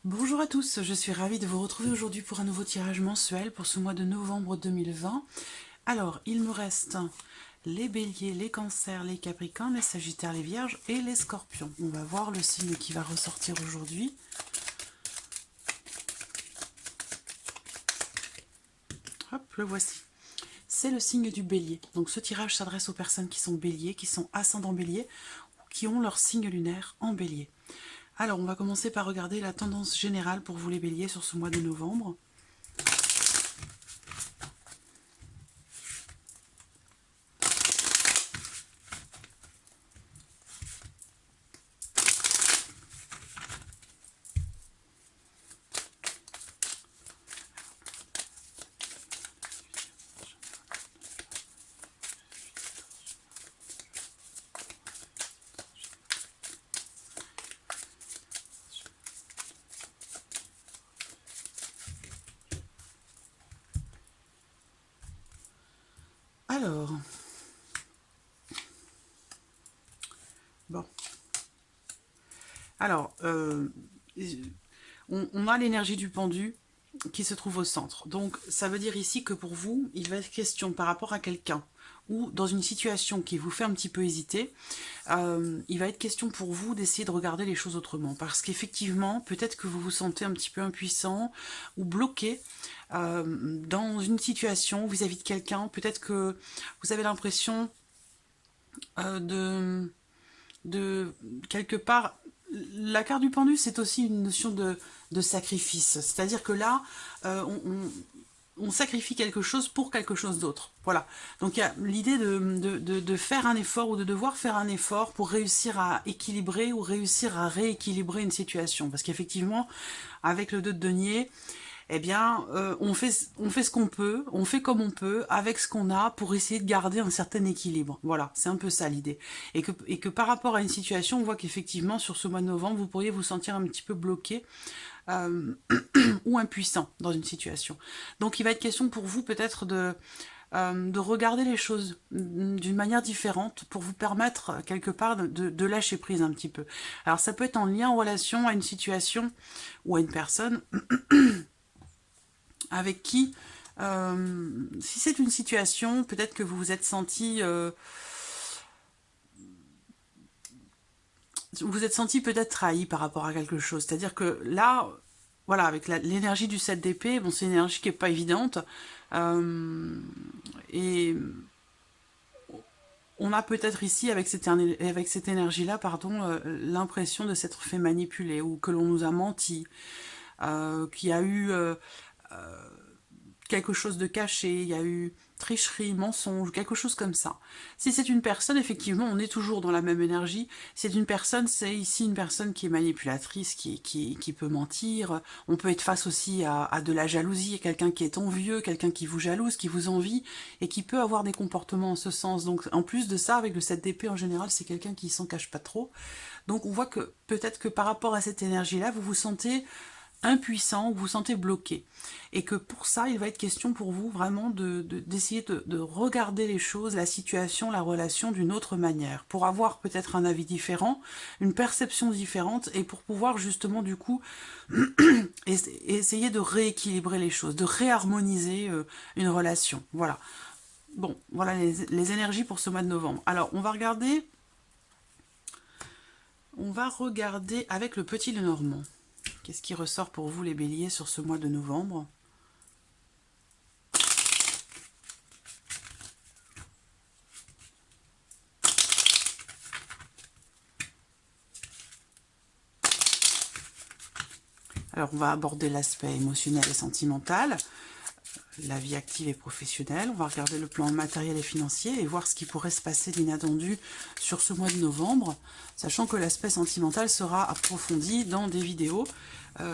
Bonjour à tous, je suis ravie de vous retrouver aujourd'hui pour un nouveau tirage mensuel pour ce mois de novembre 2020. Alors, il me reste les béliers, les cancers, les capricornes, les sagittaires, les vierges et les scorpions. On va voir le signe qui va ressortir aujourd'hui. Hop, le voici. C'est le signe du bélier. Donc ce tirage s'adresse aux personnes qui sont béliers, qui sont ascendants bélier ou qui ont leur signe lunaire en bélier. Alors, on va commencer par regarder la tendance générale pour vous les béliers sur ce mois de novembre. Alors, bon. Alors, on a l'énergie du pendu qui se trouve au centre. Donc, ça veut dire ici que pour vous, il va être question par rapport à quelqu'un ou dans une situation qui vous fait un petit peu hésiter, il va être question pour vous d'essayer de regarder les choses autrement. Parce qu'effectivement, peut-être que vous vous sentez un petit peu impuissant ou bloqué dans une situation vis-à-vis de quelqu'un. Peut-être que vous avez l'impression de quelque part, la carte du pendu, c'est aussi une notion de sacrifice. C'est-à-dire que là, on sacrifie quelque chose pour quelque chose d'autre. Voilà. Donc il y a l'idée de faire un effort ou de devoir faire un effort pour réussir à équilibrer ou réussir à rééquilibrer une situation. Parce qu'effectivement, avec le 2 de denier, eh bien, on fait ce qu'on peut, on fait comme on peut, avec ce qu'on a, pour essayer de garder un certain équilibre. Voilà, c'est un peu ça l'idée. Et que par rapport à une situation, on voit qu'effectivement, sur ce mois de novembre, vous pourriez vous sentir un petit peu bloqué ou impuissant dans une situation. Donc il va être question pour vous peut-être de regarder les choses d'une manière différente pour vous permettre quelque part de lâcher prise un petit peu. Alors ça peut être en lien, en relation à une situation ou à une personne avec qui, si c'est une situation, peut-être que vous vous êtes senti peut-être trahi par rapport à quelque chose. C'est-à-dire que là, voilà, avec l'énergie du 7 d'épée, bon, c'est une énergie qui n'est pas évidente. Et on a peut-être ici, avec cette énergie-là, pardon, l'impression de s'être fait manipuler ou que l'on nous a menti, qu'il y a eu quelque chose de caché, il y a eu tricherie, mensonge, quelque chose comme ça. Si c'est une personne, effectivement, on est toujours dans la même énergie. Si c'est une personne, c'est ici une personne qui est manipulatrice, qui peut mentir. On peut être face aussi à de la jalousie, à quelqu'un qui est envieux, quelqu'un qui vous jalouse, qui vous envie, et qui peut avoir des comportements en ce sens. Donc, en plus de ça, avec le 7 d'épée, en général, c'est quelqu'un qui s'en cache pas trop. Donc, on voit que peut-être que par rapport à cette énergie-là, vous vous sentez impuissant, vous vous sentez bloqué. Et que pour ça, il va être question pour vous vraiment d'essayer de regarder les choses, la situation, la relation d'une autre manière, pour avoir peut-être un avis différent, une perception différente, et pour pouvoir justement du coup essayer de rééquilibrer les choses, de réharmoniser une relation. Voilà. Bon, voilà les énergies pour ce mois de novembre. Alors, on va regarder avec le petit Lenormand. Qu'est-ce qui ressort pour vous les béliers sur ce mois de novembre? Alors on va aborder l'aspect émotionnel et sentimental, la vie active et professionnelle. On va regarder le plan matériel et financier et voir ce qui pourrait se passer d'inattendu sur ce mois de novembre, sachant que l'aspect sentimental sera approfondi dans des vidéos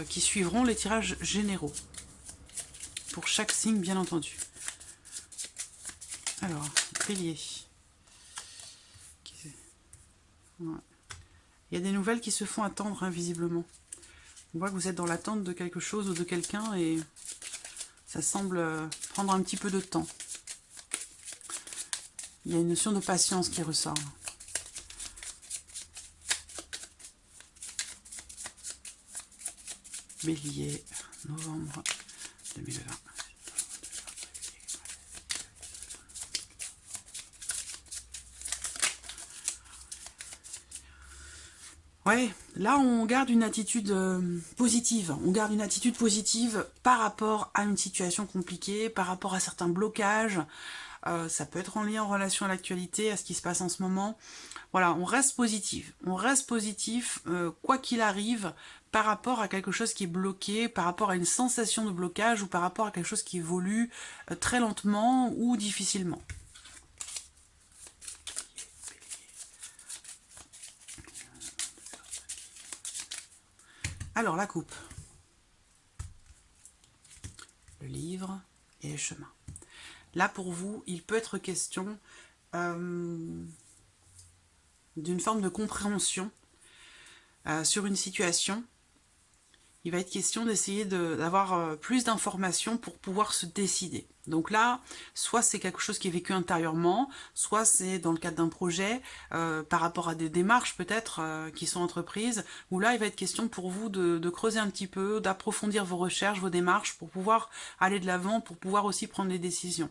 qui suivront les tirages généraux, pour chaque signe bien entendu. Alors, bélier. Ouais. Il y a des nouvelles qui se font attendre invisiblement. On voit que vous êtes dans l'attente de quelque chose ou de quelqu'un et ça semble prendre un petit peu de temps. Il y a une notion de patience qui ressort. Bélier, novembre 2020. Ouais, là on garde une attitude positive. On garde une attitude positive par rapport à une situation compliquée, par rapport à certains blocages. Ça peut être en lien en relation à l'actualité, à ce qui se passe en ce moment. Voilà, on reste positif. On reste positif, quoi qu'il arrive, par rapport à quelque chose qui est bloqué, par rapport à une sensation de blocage ou par rapport à quelque chose qui évolue très lentement ou difficilement. Alors, la coupe. Le livre et les chemins. Là, pour vous, il peut être question d'une forme de compréhension sur une situation. Il va être question d'essayer d'avoir plus d'informations pour pouvoir se décider. Donc là, soit c'est quelque chose qui est vécu intérieurement, soit c'est dans le cadre d'un projet, par rapport à des démarches peut-être qui sont entreprises, où là il va être question pour vous de creuser un petit peu, d'approfondir vos recherches, vos démarches, pour pouvoir aller de l'avant, pour pouvoir aussi prendre des décisions.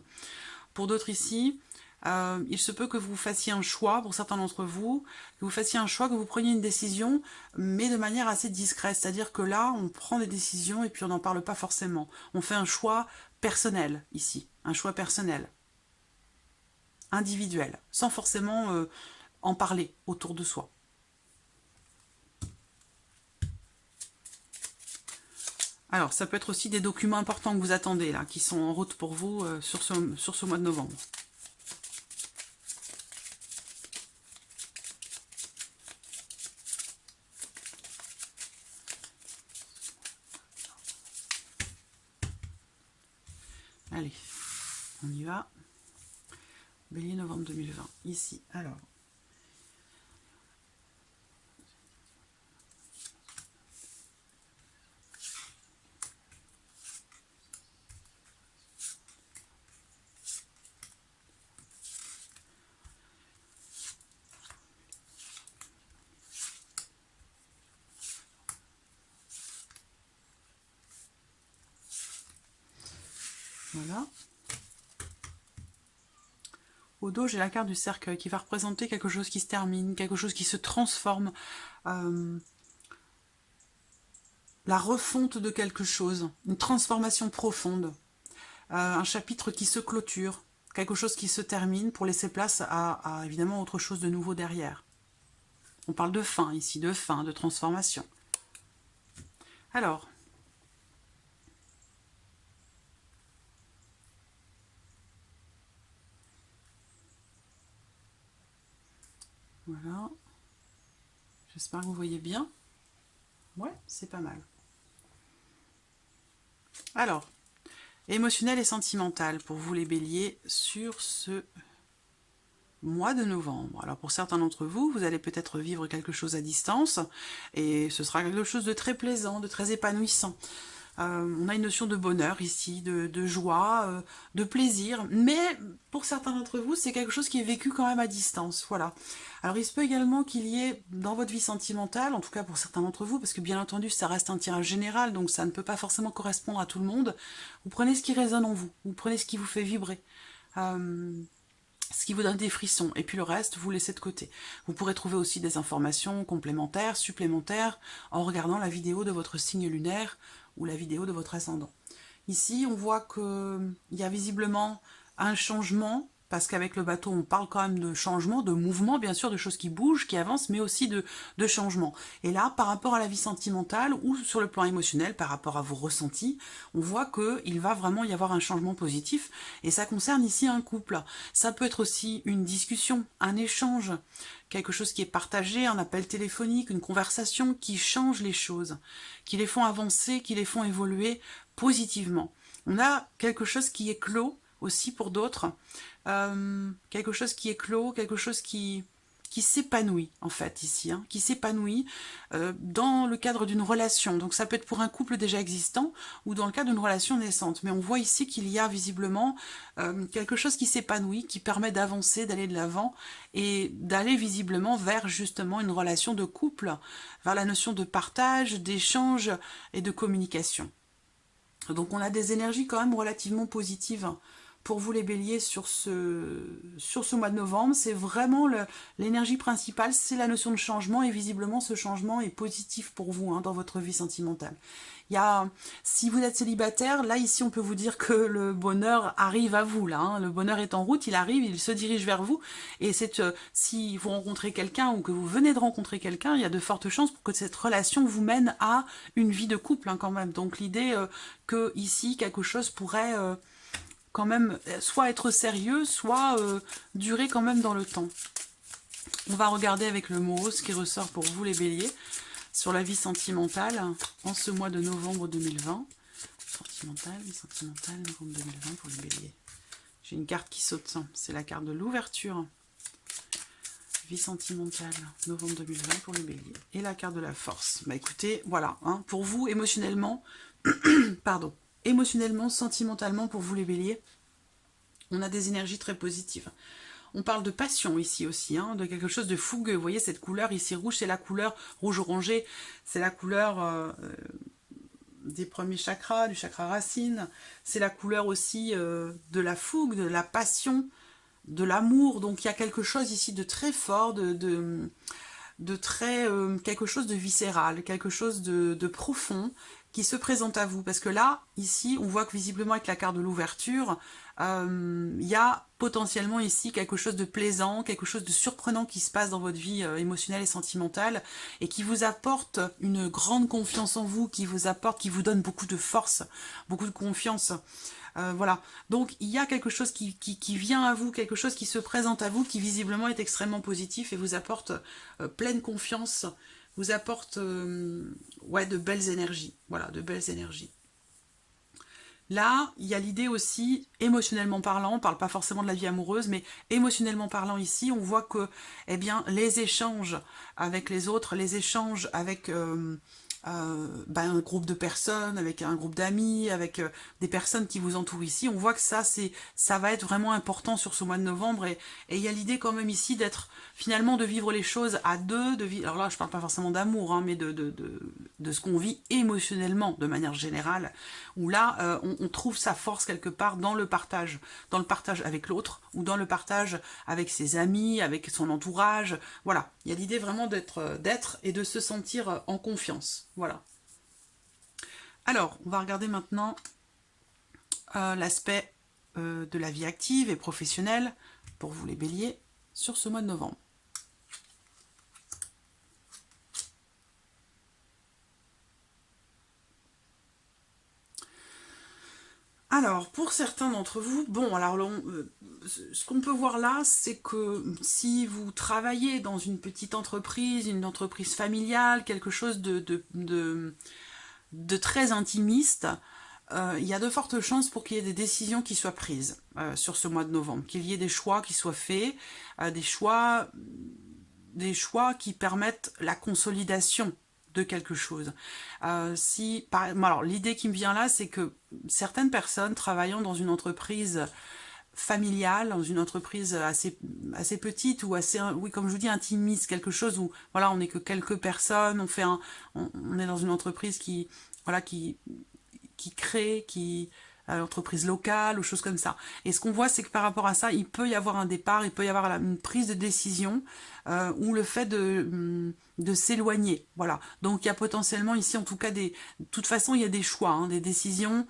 Pour d'autres ici, il se peut que vous fassiez un choix, pour certains d'entre vous, que vous fassiez un choix, que vous preniez une décision, mais de manière assez discrète. C'est-à-dire que là, on prend des décisions et puis on n'en parle pas forcément. On fait un choix personnel, ici. Un choix personnel. Individuel. Sans forcément en parler autour de soi. Alors, ça peut être aussi des documents importants que vous attendez, là, qui sont en route pour vous sur ce mois de novembre. Allez, on y va. Bélier, novembre 2020. Ici, alors. Voilà. Au dos, j'ai la carte du cercueil qui va représenter quelque chose qui se termine, quelque chose qui se transforme, la refonte de quelque chose, une transformation profonde, un chapitre qui se clôture, quelque chose qui se termine pour laisser place à évidemment autre chose de nouveau derrière. On parle de fin ici, de fin, de transformation. Alors, voilà. J'espère que vous voyez bien. Ouais, c'est pas mal. Alors, émotionnel et sentimental pour vous les béliers sur ce mois de novembre. Alors pour certains d'entre vous, vous allez peut-être vivre quelque chose à distance et ce sera quelque chose de très plaisant, de très épanouissant. On a une notion de bonheur ici, de joie, de plaisir, mais pour certains d'entre vous, c'est quelque chose qui est vécu quand même à distance, voilà. Alors il se peut également qu'il y ait dans votre vie sentimentale, en tout cas pour certains d'entre vous, parce que bien entendu ça reste un tirage général, donc ça ne peut pas forcément correspondre à tout le monde, vous prenez ce qui résonne en vous, vous prenez ce qui vous fait vibrer. Ce qui vous donne des frissons, et puis le reste, vous laissez de côté. Vous pourrez trouver aussi des informations complémentaires, supplémentaires, en regardant la vidéo de votre signe lunaire ou la vidéo de votre ascendant. Ici, on voit qu'il y a visiblement un changement, parce qu'avec le bateau, on parle quand même de changement, de mouvement, bien sûr, de choses qui bougent, qui avancent, mais aussi de changement. Et là, par rapport à la vie sentimentale, ou sur le plan émotionnel, par rapport à vos ressentis, on voit qu'il va vraiment y avoir un changement positif, et ça concerne ici un couple. Ça peut être aussi une discussion, un échange, quelque chose qui est partagé, un appel téléphonique, une conversation qui change les choses, qui les font avancer, qui les font évoluer positivement. On a quelque chose qui est clos, aussi pour d'autres, quelque chose qui est clos, quelque chose qui qui s'épanouit en fait ici, hein, qui s'épanouit dans le cadre d'une relation. Donc ça peut être pour un couple déjà existant ou dans le cadre d'une relation naissante. Mais on voit ici qu'il y a visiblement quelque chose qui s'épanouit, qui permet d'avancer, d'aller de l'avant et d'aller visiblement vers justement une relation de couple, vers la notion de partage, d'échange et de communication. Donc on a des énergies quand même relativement positives pour vous les béliers sur ce mois de novembre. C'est vraiment l'énergie principale, c'est la notion de changement et visiblement ce changement est positif pour vous hein, dans votre vie sentimentale. Si vous êtes célibataire, là ici on peut vous dire que le bonheur arrive à vous, là, hein. Le bonheur est en route, il arrive, il se dirige vers vous et si vous rencontrez quelqu'un ou que vous venez de rencontrer quelqu'un, il y a de fortes chances pour que cette relation vous mène à une vie de couple hein, quand même. Donc l'idée que ici quelque chose pourrait quand même soit être sérieux, soit durer quand même dans le temps. On va regarder avec le mot ce qui ressort pour vous les béliers sur la vie sentimentale en ce mois de novembre 2020. Vie sentimentale, novembre 2020 pour les béliers. J'ai une carte qui saute, c'est la carte de l'ouverture. Vie sentimentale, novembre 2020 pour les béliers. Et la carte de la force. Bah écoutez, voilà, hein, pour vous émotionnellement, pardon, émotionnellement, sentimentalement, pour vous les béliers, on a des énergies très positives. On parle de passion ici aussi, hein, de quelque chose de fougueux. Vous voyez cette couleur ici rouge, c'est la couleur rouge-orangé, c'est la couleur des premiers chakras, du chakra racine. C'est la couleur aussi de la fougue, de la passion, de l'amour. Donc il y a quelque chose ici de très fort, de très quelque chose de viscéral, quelque chose de profond qui se présente à vous. Parce que là, ici, on voit que visiblement avec la carte de l'ouverture, il y a potentiellement ici quelque chose de plaisant, quelque chose de surprenant qui se passe dans votre vie émotionnelle et sentimentale et qui vous apporte une grande confiance en vous, qui vous donne beaucoup de force, beaucoup de confiance. Voilà, donc il y a quelque chose qui vient à vous, quelque chose qui se présente à vous, qui visiblement est extrêmement positif et vous apporte pleine confiance, vous apporte ouais, de belles énergies, voilà, de belles énergies. Là, il y a l'idée aussi, émotionnellement parlant, on ne parle pas forcément de la vie amoureuse, mais émotionnellement parlant ici, on voit que eh bien, les échanges avec les autres, les échanges avec un groupe de personnes, avec un groupe d'amis, avec des personnes qui vous entourent ici, on voit que ça va être vraiment important sur ce mois de novembre et il y a l'idée quand même ici d'être finalement de vivre les choses à deux, alors là je parle pas forcément d'amour, hein, mais de ce qu'on vit émotionnellement de manière générale, où là on trouve sa force quelque part dans le partage avec l'autre ou dans le partage avec ses amis, avec son entourage, voilà, il y a l'idée vraiment d'être et de se sentir en confiance. Voilà. Alors, on va regarder maintenant l'aspect de la vie active et professionnelle pour vous les béliers sur ce mois de novembre. Alors, pour certains d'entre vous, bon, alors ce qu'on peut voir là, c'est que si vous travaillez dans une petite entreprise, une entreprise familiale, quelque chose de très intimiste, il y a de fortes chances pour qu'il y ait des décisions qui soient prises sur ce mois de novembre, qu'il y ait des choix qui soient faits, des choix qui permettent la consolidation de quelque chose. Alors l'idée qui me vient là, c'est que certaines personnes travaillant dans une entreprise familiale, dans une entreprise assez petite ou assez, oui, comme je vous dis, intimiste, quelque chose où voilà, on n'est que quelques personnes, on est dans une entreprise qui crée, entreprise locale ou choses comme ça. Et ce qu'on voit, c'est que par rapport à ça, il peut y avoir un départ, il peut y avoir une prise de décision ou le fait de s'éloigner. Voilà. Donc il y a potentiellement ici, en tout cas, de toute façon, il y a des choix, hein, des décisions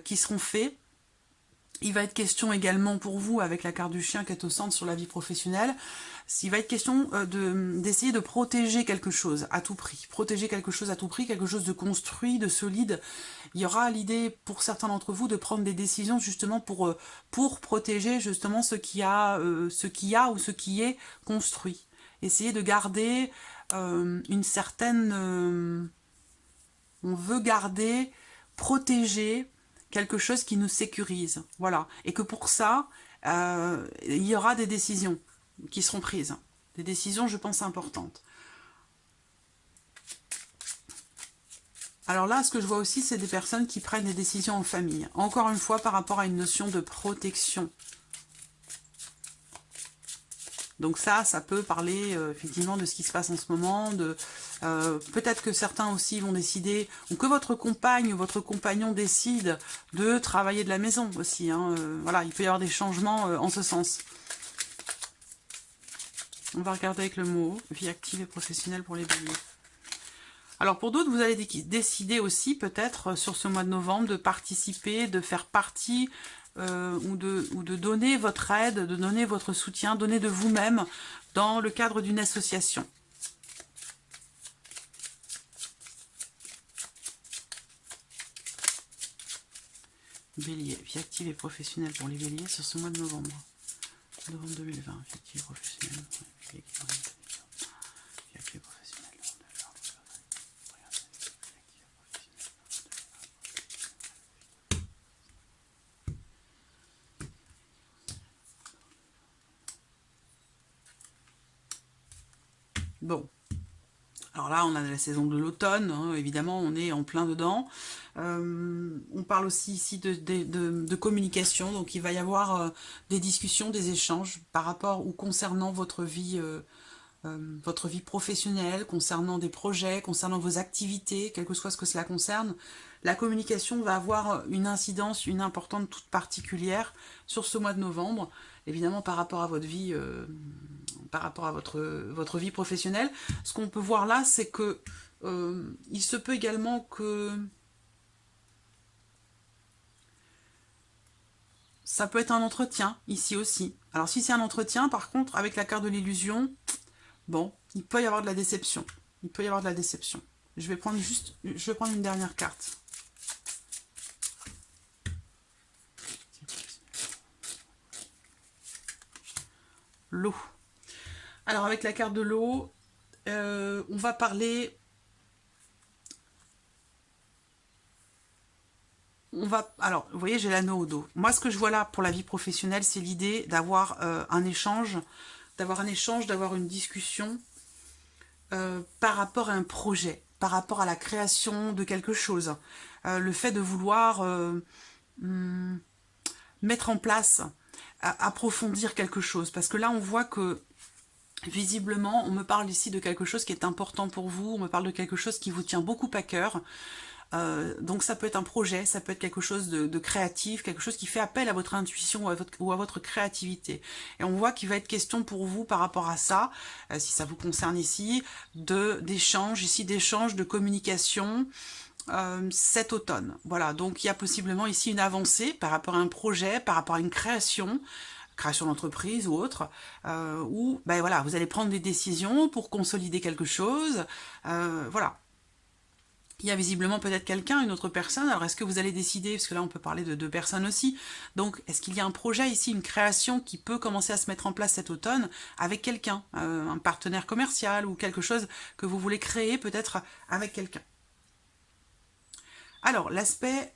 qui seront faites. Il va être question également pour vous, avec la carte du chien qui est au centre sur la vie professionnelle, il va être question d'essayer de protéger quelque chose à tout prix. Protéger quelque chose à tout prix, quelque chose de construit, de solide. Il y aura l'idée pour certains d'entre vous de prendre des décisions justement pour protéger justement ce qui a ou ce qui est construit. Essayer de garder une certaine... on veut garder, protéger quelque chose qui nous sécurise. Voilà. Et que pour ça, il y aura des décisions qui seront prises. Des décisions, je pense, importantes. Alors là, ce que je vois aussi, c'est des personnes qui prennent des décisions en famille. Encore une fois, par rapport à une notion de protection. Donc ça peut parler effectivement de ce qui se passe en ce moment. Peut-être que certains aussi vont décider, ou que votre compagne ou votre compagnon décide de travailler de la maison aussi. Hein. Voilà, il peut y avoir des changements en ce sens. On va regarder avec le mot vie active et professionnelle pour les béliers. Alors pour d'autres, vous allez décider aussi peut-être sur ce mois de novembre de participer, de faire partie ou de donner votre aide, de donner votre soutien, donner de vous-même dans le cadre d'une association. Bélier, vie active et professionnelle pour les béliers sur ce mois de novembre. Novembre 2020, vie active et professionnelle. Bon, alors là, on a la saison de l'automne, hein, évidemment, on est en plein dedans. On parle aussi ici de communication, donc il va y avoir des discussions, des échanges par rapport ou concernant votre vie professionnelle, concernant des projets, concernant vos activités, quel que soit ce que cela concerne. La communication va avoir une incidence, une importance toute particulière sur ce mois de novembre, évidemment par rapport à votre vie, par rapport à votre vie professionnelle. Ce qu'on peut voir là, c'est que il se peut également que ça peut être un entretien, ici aussi. Alors si c'est un entretien, par contre, avec la carte de l'illusion, bon, il peut y avoir de la déception. Il peut y avoir de la déception. Je vais prendre une dernière carte. L'eau. Alors avec la carte de l'eau, on va parler... Alors, vous voyez, j'ai l'anneau au dos. Moi, ce que je vois là pour la vie professionnelle, c'est l'idée d'avoir un échange, d'avoir une discussion par rapport à un projet, par rapport à la création de quelque chose. Le fait de vouloir mettre en place, approfondir quelque chose. Parce que là, on voit que visiblement, on me parle ici de quelque chose qui est important pour vous, on me parle de quelque chose qui vous tient beaucoup à cœur. Donc ça peut être un projet, ça peut être quelque chose de créatif, quelque chose qui fait appel à votre intuition ou à votre créativité. Et on voit qu'il va être question pour vous par rapport à ça, si ça vous concerne ici, d'échanges, de communication cet automne. Voilà, donc il y a possiblement ici une avancée par rapport à un projet, par rapport à une création d'entreprise ou autre, où ben voilà, vous allez prendre des décisions pour consolider quelque chose, voilà. Il y a visiblement peut-être quelqu'un, une autre personne. Alors, est-ce que vous allez décider, parce que là, on peut parler de deux personnes aussi. Donc, est-ce qu'il y a un projet ici, une création qui peut commencer à se mettre en place cet automne avec quelqu'un, un partenaire commercial ou quelque chose que vous voulez créer peut-être avec quelqu'un. Alors, l'aspect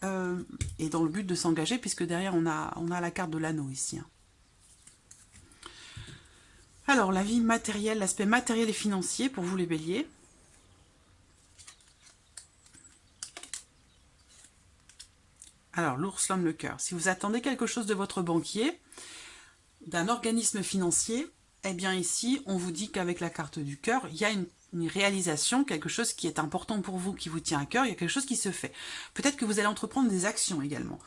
est dans le but de s'engager, puisque derrière, on a la carte de l'anneau ici. Hein. Alors, la vie matérielle, l'aspect matériel et financier pour vous les béliers. Alors, l'ours, l'homme, le cœur. Si vous attendez quelque chose de votre banquier, d'un organisme financier, eh bien ici, on vous dit qu'avec la carte du cœur, il y a une réalisation, quelque chose qui est important pour vous, qui vous tient à cœur, il y a quelque chose qui se fait. Peut-être que vous allez entreprendre des actions également,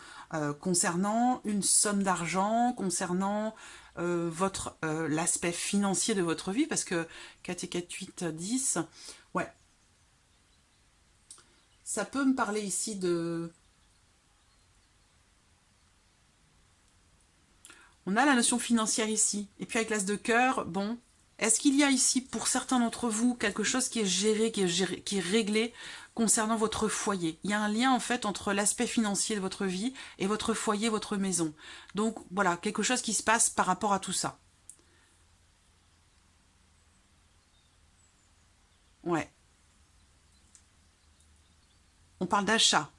concernant une somme d'argent, concernant l'aspect financier de votre vie, parce que 4 et 4, 8, 10, ouais. Ça peut me parler ici de... On a la notion financière ici. Et puis avec l'as de cœur, bon, est-ce qu'il y a ici pour certains d'entre vous quelque chose qui est géré, qui est réglé concernant votre foyer? Il y a un lien en fait entre l'aspect financier de votre vie et votre foyer, votre maison. Donc voilà, quelque chose qui se passe par rapport à tout ça. Ouais. On parle d'achat.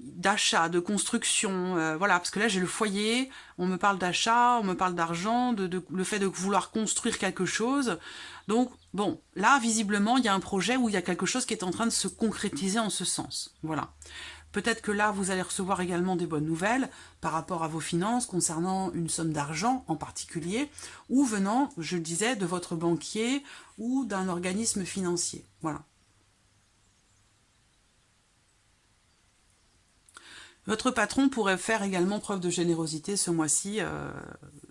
d'achat, de construction, voilà, parce que là j'ai le foyer, on me parle d'achat, on me parle d'argent, le fait de vouloir construire quelque chose. Donc bon, là visiblement il y a un projet où il y a quelque chose qui est en train de se concrétiser en ce sens. Voilà. Peut-être que là vous allez recevoir également des bonnes nouvelles par rapport à vos finances concernant une somme d'argent en particulier, ou venant, je le disais, de votre banquier ou d'un organisme financier. Voilà. Votre patron pourrait faire également preuve de générosité ce mois-ci,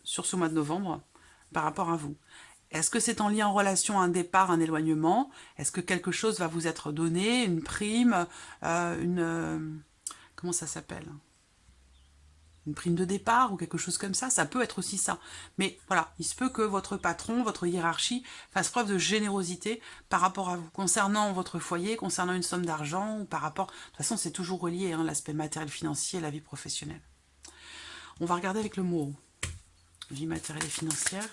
sur ce mois de novembre, par rapport à vous. Est-ce que c'est en lien en relation à un départ, un éloignement? Est-ce que quelque chose va vous être donné, une prime, comment ça s'appelle? Une prime de départ ou quelque chose comme ça peut être aussi ça. Mais voilà, il se peut que votre patron, votre hiérarchie fasse preuve de générosité par rapport à vous, concernant votre foyer, concernant une somme d'argent, ou par rapport... De toute façon, c'est toujours relié, hein, l'aspect matériel financier et la vie professionnelle. On va regarder avec le mot vie matérielle et financière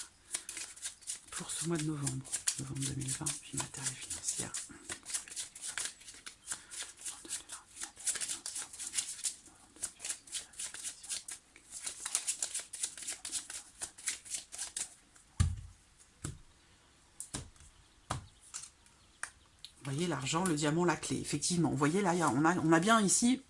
pour ce mois de novembre. Novembre 2020, vie matérielle et financière. Vous voyez, l'argent, le diamant, la clé, effectivement. Vous voyez, là, on a bien ici,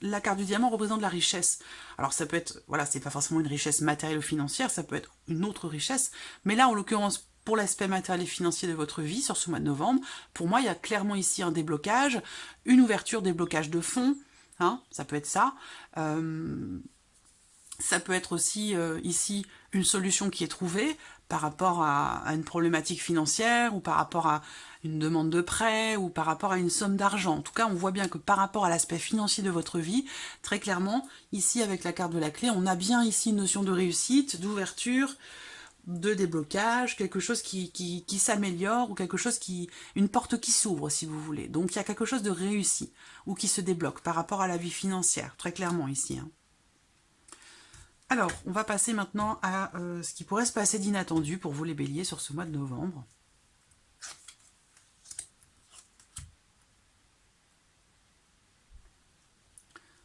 la carte du diamant représente la richesse. Alors, ça peut être, voilà, c'est pas forcément une richesse matérielle ou financière, ça peut être une autre richesse. Mais là, en l'occurrence, pour l'aspect matériel et financier de votre vie, sur ce mois de novembre, pour moi, il y a clairement ici un déblocage, une ouverture, déblocage de fonds, hein, ça peut être ça. Ça peut être aussi ici une solution qui est trouvée par rapport à une problématique financière ou par rapport à une demande de prêt ou par rapport à une somme d'argent. En tout cas, on voit bien que par rapport à l'aspect financier de votre vie, très clairement, ici avec la carte de la clé, on a bien ici une notion de réussite, d'ouverture, de déblocage, quelque chose qui s'améliore ou quelque chose une porte qui s'ouvre si vous voulez. Donc il y a quelque chose de réussi ou qui se débloque par rapport à la vie financière, très clairement ici, hein. Alors, on va passer maintenant à ce qui pourrait se passer d'inattendu pour vous les béliers sur ce mois de novembre.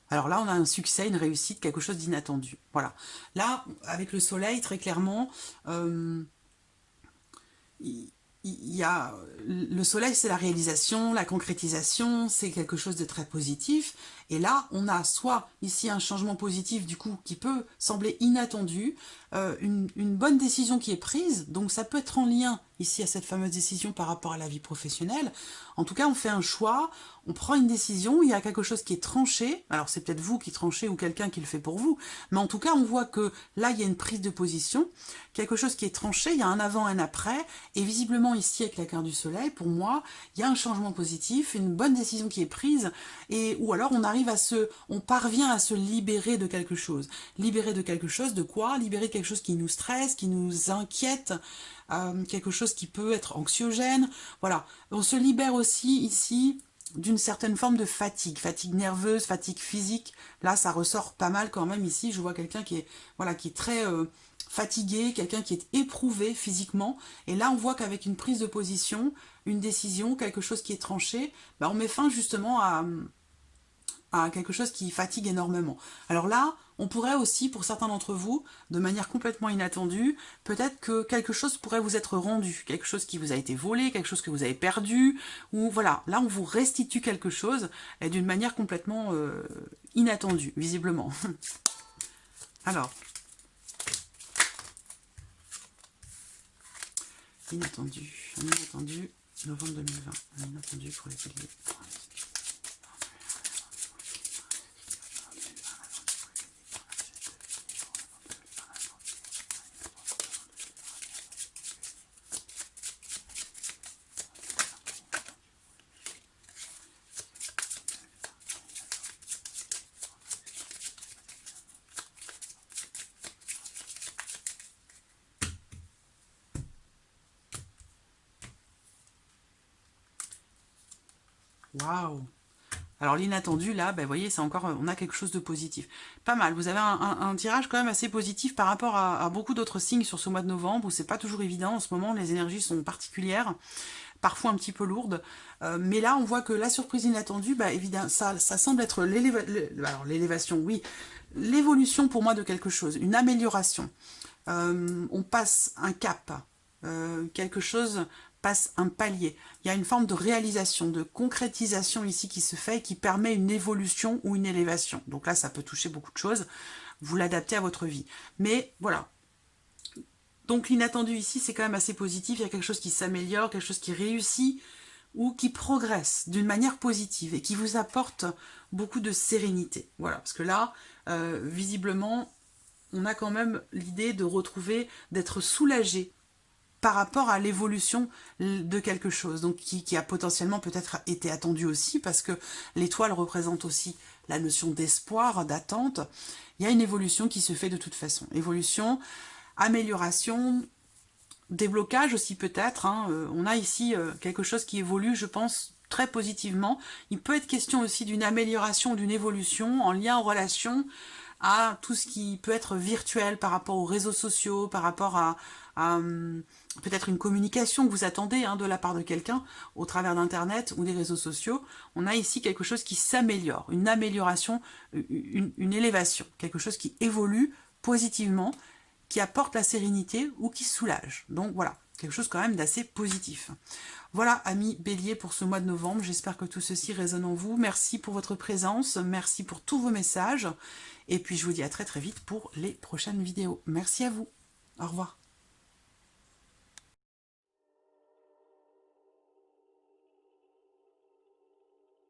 Alors là, on a un succès, une réussite, quelque chose d'inattendu. Voilà. Là, avec le soleil, très clairement, il y a le soleil, c'est la réalisation, la concrétisation, c'est quelque chose de très positif. Et là, on a soit ici un changement positif du coup qui peut sembler inattendu, une bonne décision qui est prise, donc ça peut être en lien ici à cette fameuse décision par rapport à la vie professionnelle. En tout cas, on fait un choix, on prend une décision, il y a quelque chose qui est tranché, alors c'est peut-être vous qui tranchez ou quelqu'un qui le fait pour vous, mais en tout cas, on voit que là, il y a une prise de position, quelque chose qui est tranché, il y a un avant, un après, et visiblement ici, avec la carte du soleil, pour moi, il y a un changement positif, une bonne décision qui est prise, ou alors on parvient à se libérer de quelque chose. Libérer de quelque chose, de quoi? Libérer de quelque chose qui nous stresse, qui nous inquiète, quelque chose qui peut être anxiogène. Voilà, on se libère aussi ici d'une certaine forme de fatigue, fatigue nerveuse, fatigue physique. Là, ça ressort pas mal quand même ici. Je vois quelqu'un qui est, voilà, qui est très fatigué, quelqu'un qui est éprouvé physiquement. Et là, on voit qu'avec une prise de position, une décision, quelque chose qui est tranché, on met fin justement à quelque chose qui fatigue énormément. Alors là, on pourrait aussi, pour certains d'entre vous, de manière complètement inattendue, peut-être que quelque chose pourrait vous être rendu, quelque chose qui vous a été volé, quelque chose que vous avez perdu, ou voilà, là on vous restitue quelque chose, et d'une manière complètement inattendue, visiblement. Alors, inattendu, novembre 2020, inattendu pour les béliers. Waouh! Alors l'inattendu, là, vous voyez, c'est encore, on a quelque chose de positif. Pas mal, vous avez un tirage quand même assez positif par rapport à beaucoup d'autres signes sur ce mois de novembre, où c'est pas toujours évident, en ce moment, les énergies sont particulières. parfois un petit peu lourde. Mais là, on voit que la surprise inattendue, bah, évidemment, ça semble être l'élévation, oui, l'évolution pour moi de quelque chose, une amélioration. On passe un cap, quelque chose passe un palier. Il y a une forme de réalisation, de concrétisation ici qui se fait et qui permet une évolution ou une élévation. Donc là, ça peut toucher beaucoup de choses. Vous l'adaptez à votre vie. Mais voilà. Donc l'inattendu ici, c'est quand même assez positif. Il y a quelque chose qui s'améliore, quelque chose qui réussit ou qui progresse d'une manière positive et qui vous apporte beaucoup de sérénité. Voilà, parce que là, visiblement, on a quand même l'idée de retrouver, d'être soulagé par rapport à l'évolution de quelque chose, donc qui a potentiellement peut-être été attendu aussi, parce que l'étoile représente aussi la notion d'espoir, d'attente. Il y a une évolution qui se fait de toute façon. Évolution, amélioration, déblocage aussi peut-être. Hein. On a ici quelque chose qui évolue, je pense, très positivement. Il peut être question aussi d'une amélioration, d'une évolution en lien, en relation à tout ce qui peut être virtuel par rapport aux réseaux sociaux, par rapport à peut-être une communication que vous attendez de la part de quelqu'un au travers d'Internet ou des réseaux sociaux. On a ici quelque chose qui s'améliore, une amélioration, une élévation, quelque chose qui évolue positivement, qui apporte la sérénité ou qui soulage. Donc voilà, quelque chose quand même d'assez positif. Voilà, amis Bélier, pour ce mois de novembre. J'espère que tout ceci résonne en vous. Merci pour votre présence, merci pour tous vos messages. Et puis je vous dis à très très vite pour les prochaines vidéos. Merci à vous. Au revoir.